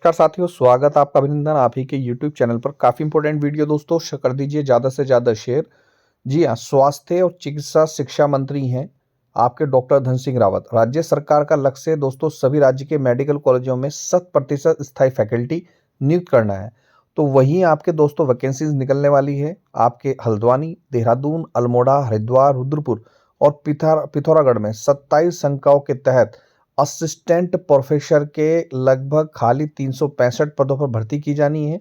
नमस्कार साथियों, स्वागत आपका, अभिनंदन आप ही के YouTube चैनल पर। काफ़ी इंपॉर्टेंट वीडियो दोस्तों, कर दीजिए ज़्यादा से ज़्यादा शेयर। जी हाँ, स्वास्थ्य और चिकित्सा शिक्षा मंत्री हैं आपके डॉक्टर धन सिंह रावत। राज्य सरकार का लक्ष्य है दोस्तों सभी राज्य के मेडिकल कॉलेजों में 100% स्थायी फैकल्टी नियुक्त करना है। तो वहीं आपके दोस्तों वैकेंसीज निकलने वाली है आपके हल्द्वानी, देहरादून, अल्मोड़ा, हरिद्वार, रुद्रपुर और पिथौरागढ़ में 27 संकायों के तहत असिस्टेंट प्रोफेसर के लगभग खाली 365 पदों पर भर्ती की जानी है।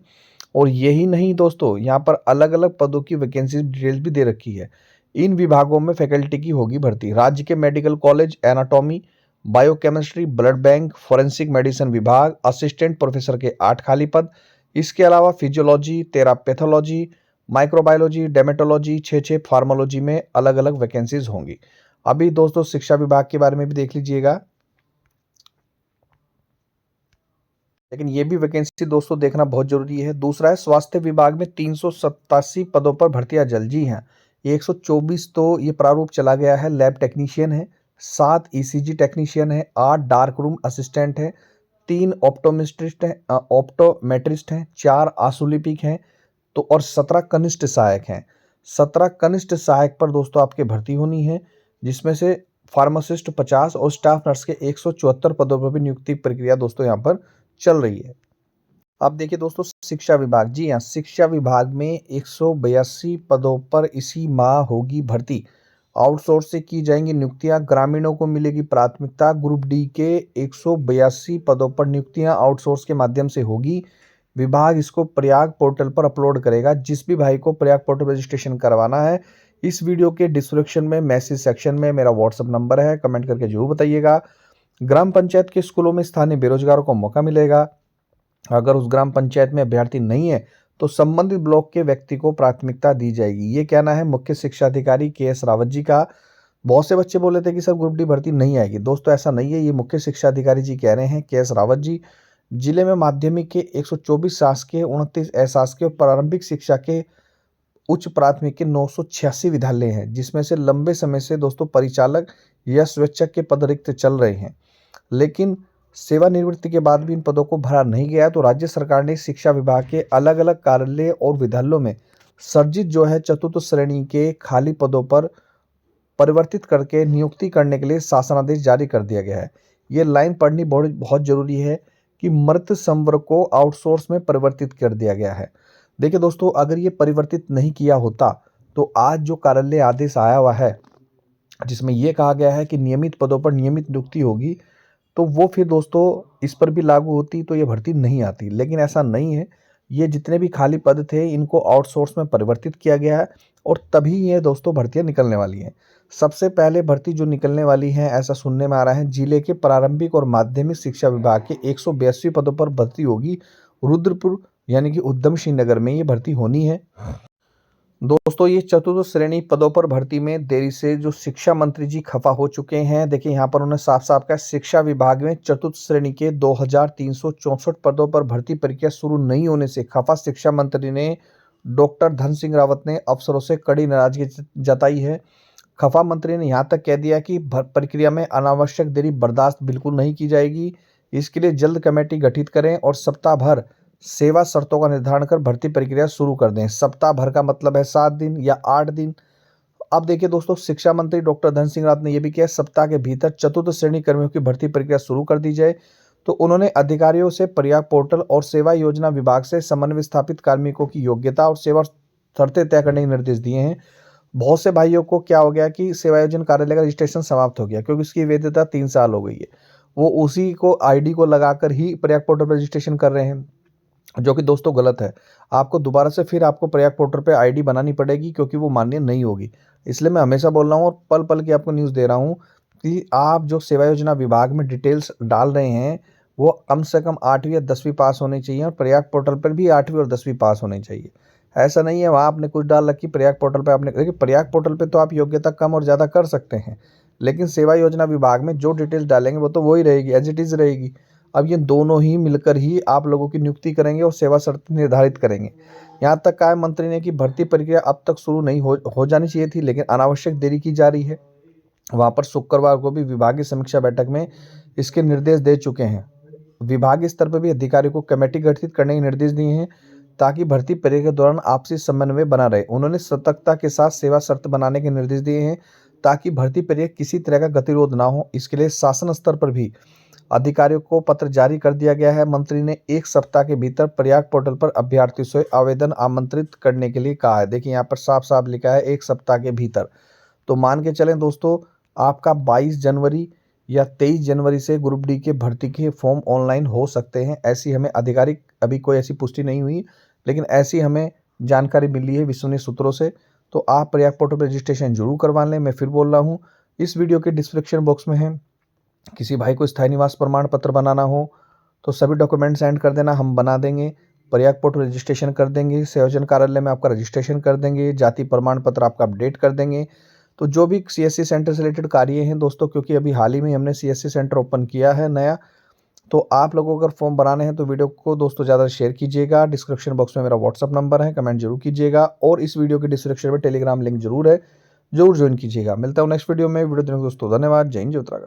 और यही नहीं दोस्तों, यहाँ पर अलग अलग पदों की वैकेंसी डिटेल्स भी दे रखी है। इन विभागों में फैकल्टी की होगी भर्ती। राज्य के medical college anatomy, biochemistry, blood bank, forensic medicine विभाग, असिस्टेंट प्रोफेसर के 8 खाली पद। इसके अलावा फिजियोलॉजी, पैथोलॉजी, माइक्रोबायोलॉजी, डेमेटोलॉजी, 6 फार्मालॉजी में अलग अलग वैकेंसीज होंगी। अभी दोस्तों शिक्षा विभाग के बारे में भी देख लीजिएगा, लेकिन ये भी वैकेंसी दोस्तों देखना बहुत जरूरी है। दूसरा है स्वास्थ्य विभाग में 387 पदों पर भर्तियां जल्द। जी हैं, ये 124 तो ये प्रारूप चला गया है। लैब टेक्नीशियन है, 7 ईसीजी टेक्नीशियन है, 8 डार्क रूम असिस्टेंट है, 3 ऑप्टोमेट्रिस्ट हैं, 4 आशुलिपिक हैं, तो और 17 कनिष्ठ सहायक हैं। 17 कनिष्ठ सहायक पर दोस्तों आपके भर्ती होनी है, जिसमें से फार्मासिस्ट 50 और स्टाफ नर्स के 174 पदों पर भी नियुक्ति प्रक्रिया दोस्तों यहाँ पर चल रही है। अब देखिए दोस्तों शिक्षा विभाग, जी हाँ, शिक्षा विभाग में 182 पदों पर इसी माह होगी भर्ती। आउटसोर्स से की जाएंगी नियुक्तियां, ग्रामीणों को मिलेगी प्राथमिकता। ग्रुप डी के 182 पदों पर नियुक्तियां आउटसोर्स के माध्यम से होगी। विभाग इसको प्रयाग पोर्टल पर अपलोड करेगा। जिस भी भाई को प्रयाग पोर्टल पर रजिस्ट्रेशन करवाना है, इस वीडियो के डिस्क्रिप्शन में मैसेज सेक्शन में मेरा व्हाट्सएप नंबर है, कमेंट करके जरूर बताइएगा। ग्राम पंचायत के स्कूलों में स्थानीय बेरोजगारों को मौका मिलेगा। अगर उस ग्राम पंचायत में अभ्यर्थी नहीं है तो संबंधित ब्लॉक के व्यक्ति को प्राथमिकता दी जाएगी। ये कहना है मुख्य शिक्षा अधिकारी के.एस. रावत जी का। बहुत से बच्चे बोले थे कि सर ग्रुप डी भर्ती नहीं आएगी। दोस्तों ऐसा नहीं है, ये मुख्य शिक्षा अधिकारी जी कह रहे हैं, के.एस. रावत जी। जिले में माध्यमिक के 124 शासकीय, 29 अशासकीय और प्रारंभिक शिक्षा के उच्च प्राथमिक के 986 विद्यालय हैं, जिसमें से लंबे समय से दोस्तों परिचालक या स्वेच्छक के पद रिक्त चल रहे हैं, लेकिन सेवानिवृत्ति के बाद भी इन पदों को भरा नहीं गया। तो राज्य सरकार ने शिक्षा विभाग के अलग अलग कार्यालय और विद्यालयों में सर्जित जो है चतुर्थ श्रेणी के खाली पदों पर परिवर्तित करके नियुक्ति करने के लिए शासनादेश जारी कर दिया गया है। ये लाइन पढ़नी बहुत बहुत जरूरी है कि मृत संवर्ग को आउटसोर्स में परिवर्तित कर दिया गया है। देखिए दोस्तों, अगर ये परिवर्तित नहीं किया होता तो आज जो कार्यालय आदेश आया हुआ है, जिसमें यह कहा गया है कि नियमित पदों पर नियमित नियुक्ति होगी, तो वो फिर दोस्तों इस पर भी लागू होती तो ये भर्ती नहीं आती। लेकिन ऐसा नहीं है, ये जितने भी खाली पद थे इनको आउटसोर्स में परिवर्तित किया गया है और तभी ये दोस्तों भर्तियां निकलने वाली हैं। सबसे पहले भर्ती जो निकलने वाली है, ऐसा सुनने में आ रहा है, जिले के प्रारंभिक और माध्यमिक शिक्षा विभाग के 182 पदों पर भर्ती होगी। रुद्रपुर यानी कि उद्यम सिंह नगर में ये भर्ती होनी है। दोस्तों ये चतुर्थ श्रेणी पदों पर भर्ती में देरी से जो शिक्षा मंत्री जी खफा हो चुके हैं। देखिए यहाँ पर उन्होंने साफ साफ कहा, शिक्षा विभाग में चतुर्थ श्रेणी के 2364 पदों पर भर्ती प्रक्रिया शुरू नहीं होने से खफा शिक्षा मंत्री ने डॉक्टर धन सिंह रावत ने अफसरों से कड़ी नाराजगी जताई है। खफा मंत्री ने यहाँ तक कह दिया कि प्रक्रिया में अनावश्यक देरी बर्दाश्त बिल्कुल नहीं की जाएगी। इसके लिए जल्द कमेटी गठित करें और सप्ताह भर सेवा शर्तों का निर्धारण कर भर्ती प्रक्रिया शुरू कर दें। सप्ताह भर का मतलब है 7 दिन या 8 दिन। अब देखिए दोस्तों, शिक्षा मंत्री डॉक्टर धन सिंह रावत ने यह भी किया, सप्ताह के भीतर चतुर्थ श्रेणी कर्मियों की भर्ती प्रक्रिया शुरू कर दी जाए। तो उन्होंने अधिकारियों से प्रयाग पोर्टल और सेवा योजना विभाग से समन्वय स्थापित कार्मिकों की योग्यता और सेवा शर्तें तय करने के निर्देश दिए हैं। बहुत से भाइयों को क्या हो गया कि सेवा योजन कार्यालय का रजिस्ट्रेशन समाप्त हो गया, क्योंकि उसकी वैधता 3 साल हो गई है। वो उसी को आईडी को लगाकर ही प्रयाग पोर्टल पर रजिस्ट्रेशन कर रहे हैं, जो कि दोस्तों गलत है। आपको दोबारा से फिर आपको प्रयाग पोर्टल पे आईडी बनानी पड़ेगी, क्योंकि वो मान्य नहीं होगी। इसलिए मैं हमेशा बोल रहा हूँ और पल पल की आपको न्यूज़ दे रहा हूँ कि आप जो सेवा योजना विभाग में डिटेल्स डाल रहे हैं, वो कम से कम 8वीं या 10वीं पास होनी चाहिए और प्रयाग पोर्टल पर भी 8वीं और 10वीं पास होनी चाहिए। ऐसा नहीं है वहाँ आपने कुछ डाल रखी, प्रयाग पोर्टल पर आपने, देखिए प्रयाग पोर्टल पर तो आप योग्यता कम और ज़्यादा कर सकते हैं, लेकिन सेवा योजना विभाग में जो डिटेल्स डालेंगे वो तो वही रहेगी, एज इट इज़ रहेगी। अब ये दोनों ही मिलकर ही आप लोगों की नियुक्ति करेंगे और सेवा शर्त निर्धारित करेंगे। यहाँ तक कहा मंत्री ने कि भर्ती प्रक्रिया अब तक शुरू नहीं हो जानी चाहिए थी, लेकिन अनावश्यक देरी की जा रही है। वहाँ पर शुक्रवार को भी विभागीय समीक्षा बैठक में इसके निर्देश दे चुके हैं। विभागीय स्तर पर भी अधिकारियों को कमेटी गठित करने के निर्देश दिए हैं ताकि भर्ती प्रक्रिया के दौरान आपसी समन्वय बना रहे। उन्होंने सतर्कता के साथ सेवा शर्त बनाने के निर्देश दिए हैं ताकि भर्ती प्रक्रिया किसी तरह का गतिरोध ना हो। इसके लिए शासन स्तर पर भी अधिकारियों को पत्र जारी कर दिया गया है। मंत्री ने 1 सप्ताह के भीतर प्रयाग पोर्टल पर अभ्यर्थियों से आवेदन आमंत्रित करने के लिए कहा है। देखिए यहाँ पर साफ साफ लिखा है 1 सप्ताह के भीतर। तो मान के चलें दोस्तों, आपका 22 जनवरी या 23 जनवरी से ग्रुप डी के भर्ती के फॉर्म ऑनलाइन हो सकते हैं। ऐसी हमें आधिकारिक अभी कोई ऐसी पुष्टि नहीं हुई, लेकिन ऐसी हमें जानकारी मिली है विश्वसनीय सूत्रों से। तो आप प्रयाग पोर्टल पर रजिस्ट्रेशन जरूर करवा लें। मैं फिर बोल रहा हूँ, इस वीडियो के डिस्क्रिप्शन बॉक्स में है। किसी भाई को स्थायी निवास प्रमाण पत्र बनाना हो तो सभी डॉक्यूमेंट सेंड कर देना, हम बना देंगे। प्रयाग पोर्टल रजिस्ट्रेशन कर देंगे, संयोजन कार्यालय में आपका रजिस्ट्रेशन कर देंगे, जाति प्रमाण पत्र आपका अपडेट कर देंगे। तो जो भी सीएससी सेंटर से रिलेटेड कार्य हैं दोस्तों, क्योंकि अभी हाल ही में हमने सीएससी सेंटर ओपन किया है नया, तो आप लोगों को अगर फॉर्म बनाने हैं तो वीडियो को दोस्तों ज़्यादा शेयर कीजिएगा। डिस्क्रिप्शन बॉक्स में मेरा व्हाट्सअप नंबर है, कमेंट जरूर कीजिएगा। और इस वीडियो के डिस्क्रिप्शन में टेलीग्राम लिंक जरूर है, जरूर ज्वाइन कीजिएगा। मिलता हूँ नेक्स्ट वीडियो में। वीडियो देखने दोस्तों धन्यवाद। जय हिंद, जय उत्तराखंड।